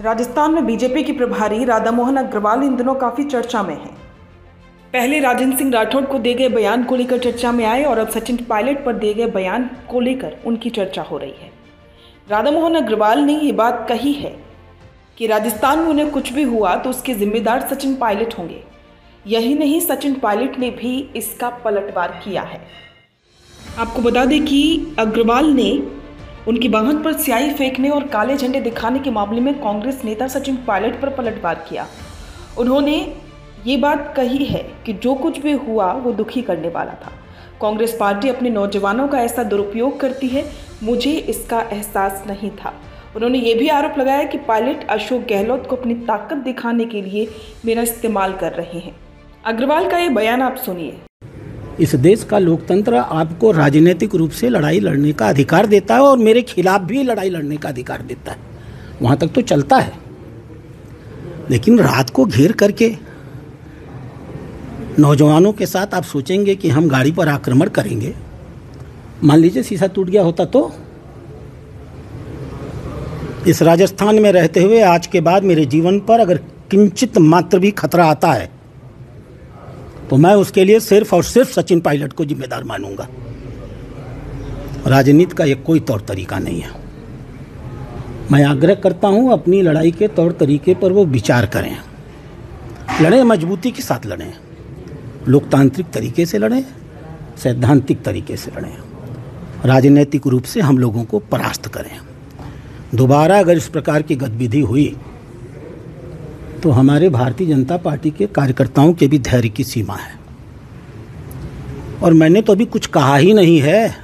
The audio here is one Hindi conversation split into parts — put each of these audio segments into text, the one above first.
राजस्थान में बीजेपी की प्रभारी राधामोहन अग्रवाल इन दिनों काफी चर्चा में हैं। पहले राजेंद्र सिंह राठौड़ को दिए गए बयान को लेकर चर्चा में आए और अब सचिन पायलट पर दिए गए बयान को लेकर उनकी चर्चा हो रही है। राधामोहन अग्रवाल ने ये बात कही है कि राजस्थान में उन्हें कुछ भी हुआ तो उसके जिम्मेदार सचिन पायलट होंगे। यही नहीं, सचिन पायलट ने भी इसका पलटवार किया है। आपको बता दें कि अग्रवाल ने उनकी वाहन पर स्याही फेंकने और काले झंडे दिखाने के मामले में कांग्रेस नेता सचिन पायलट पर पलटवार किया। उन्होंने ये बात कही है कि जो कुछ भी हुआ वो दुखी करने वाला था। कांग्रेस पार्टी अपने नौजवानों का ऐसा दुरुपयोग करती है, मुझे इसका एहसास नहीं था। उन्होंने ये भी आरोप लगाया कि पायलट अशोक गहलोत को अपनी ताकत दिखाने के लिए मेरा इस्तेमाल कर रहे हैं। अग्रवाल का ये बयान आप सुनिए। इस देश का लोकतंत्र आपको राजनीतिक रूप से लड़ाई लड़ने का अधिकार देता है और मेरे खिलाफ भी लड़ाई लड़ने का अधिकार देता है। वहां तक तो चलता है, लेकिन रात को घेर करके नौजवानों के साथ आप सोचेंगे कि हम गाड़ी पर आक्रमण करेंगे। मान लीजिए शीशा टूट गया होता तो इस राजस्थान में रहते हुए आज के बाद मेरे जीवन पर अगर किंचित मात्र भी खतरा आता है तो मैं उसके लिए सिर्फ और सिर्फ सचिन पायलट को जिम्मेदार मानूंगा। राजनीति का ये कोई तौर तरीका नहीं है। मैं आग्रह करता हूं अपनी लड़ाई के तौर तरीके पर वो विचार करें, लड़ें, मजबूती के साथ लड़ें, लोकतांत्रिक तरीके से लड़ें, सैद्धांतिक तरीके से लड़ें, राजनीतिक रूप से हम लोगों को परास्त करें। दोबारा अगर इस प्रकार की गतिविधि हुई तो हमारे भारतीय जनता पार्टी के कार्यकर्ताओं के भी धैर्य की सीमा है। और मैंने तो अभी कुछ कहा ही नहीं है।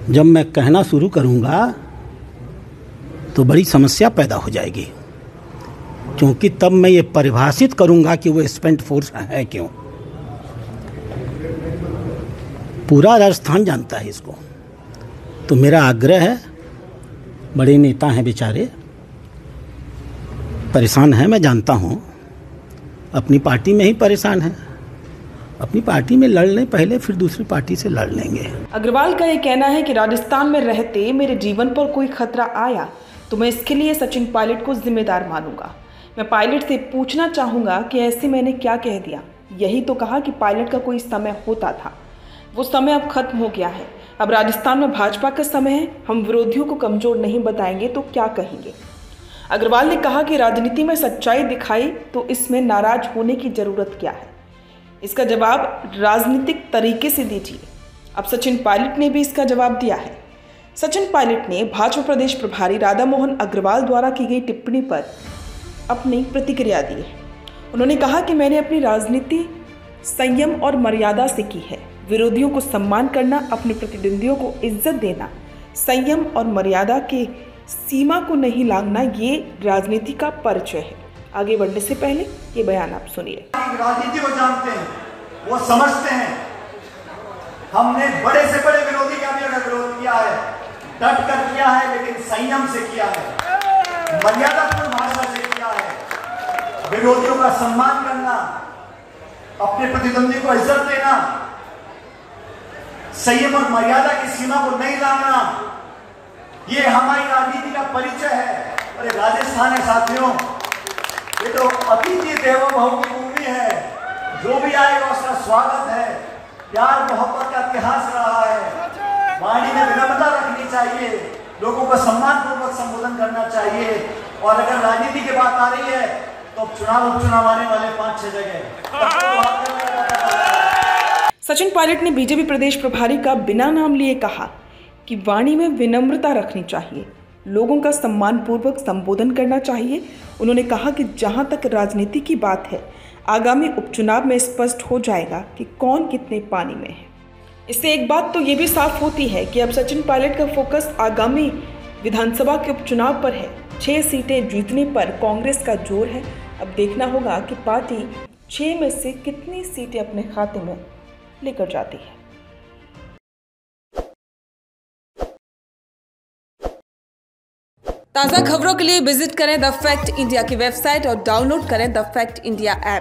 जब मैं कहना शुरू करूंगा तो बड़ी समस्या पैदा हो जाएगी, क्योंकि तब मैं ये परिभाषित करूंगा कि वो स्पेंट फोर्स है क्यों। पूरा राजस्थान जानता है इसको। तो मेरा आग्रह है, बड़े नेता हैं बेचारे, परेशान हैं, मैं जानता हूं, अपनी पार्टी में ही परेशान हैं। अपनी पार्टी में लड़ लें पहले, फिर दूसरी पार्टी से लड़ लेंगे। अग्रवाल का ये कहना है कि राजस्थान में रहते मेरे जीवन पर कोई खतरा आया तो मैं इसके लिए सचिन पायलट को जिम्मेदार मानूंगा। मैं पायलट से पूछना चाहूंगा कि ऐसे मैंने क्या कह दिया। यही तो कहा कि पायलट का कोई समय होता था, वो समय अब खत्म हो गया है। अब राजस्थान में भाजपा का समय है। हम विरोधियों को कमजोर नहीं बताएंगे तो क्या कहेंगे। अग्रवाल ने कहा कि राजनीति में सच्चाई दिखाई तो इसमें नाराज होने की जरूरत क्या है। इसका जवाब राजनीतिक तरीके से दीजिए। अब सचिन पायलट ने भी इसका जवाब दिया है। सचिन पायलट ने भाजपा प्रदेश प्रभारी राधामोहन अग्रवाल द्वारा की गई टिप्पणी पर अपनी प्रतिक्रिया दी है। उन्होंने कहा कि मैंने अपनी राजनीति संयम और मर्यादा से की है। विरोधियों को सम्मान करना, अपने प्रतिद्वंदियों को इज्जत देना, संयम और मर्यादा के सीमा को नहीं लांघना, ये राजनीति का परिचय है। आगे बढ़ने से पहले ये बयान आप सुनिए। राजनीति को जानते हैं, वो समझते हैं। हमने बड़े से बड़े विरोधी का भी अगर विरोध किया है, डट कर किया है, लेकिन संयम से किया है, मर्यादापूर्ण भाषा से किया है। विरोधियों का सम्मान करना, अपने प्रतिद्वंदी को इज्जत देना, संयम और मर्यादा की सीमा को नहीं लांघना, ये हमारी राजनीति का परिचय है। अरे राजस्थान है साथियों, ये तो अतिथि देवो भव की भूमि है। जो भी आएगा उसका स्वागत है। प्यार मोहब्बत का इतिहास रहा है। वाणी में विनम्रता रखनी चाहिए, लोगों को सम्मान पूर्वक संबोधन करना चाहिए। और अगर राजनीति की बात आ रही है तो चुनाव उपचुनाव आने वाले 5-6 जगह। सचिन पायलट ने बीजेपी प्रदेश प्रभारी का बिना नाम लिए कहा कि वाणी में विनम्रता रखनी चाहिए, लोगों का सम्मानपूर्वक संबोधन करना चाहिए। उन्होंने कहा कि जहां तक राजनीति की बात है, आगामी उपचुनाव में स्पष्ट हो जाएगा कि कौन कितने पानी में है। इससे एक बात तो ये भी साफ होती है कि अब सचिन पायलट का फोकस आगामी विधानसभा के उपचुनाव पर है। 6 सीटें जीतने पर कांग्रेस का जोर है। अब देखना होगा कि पार्टी 6 में से कितनी सीटें अपने खाते में लेकर जाती है। ताज़ा खबरों के लिए विजिट करें द फैक्ट इंडिया की वेबसाइट और डाउनलोड करें द फैक्ट इंडिया ऐप।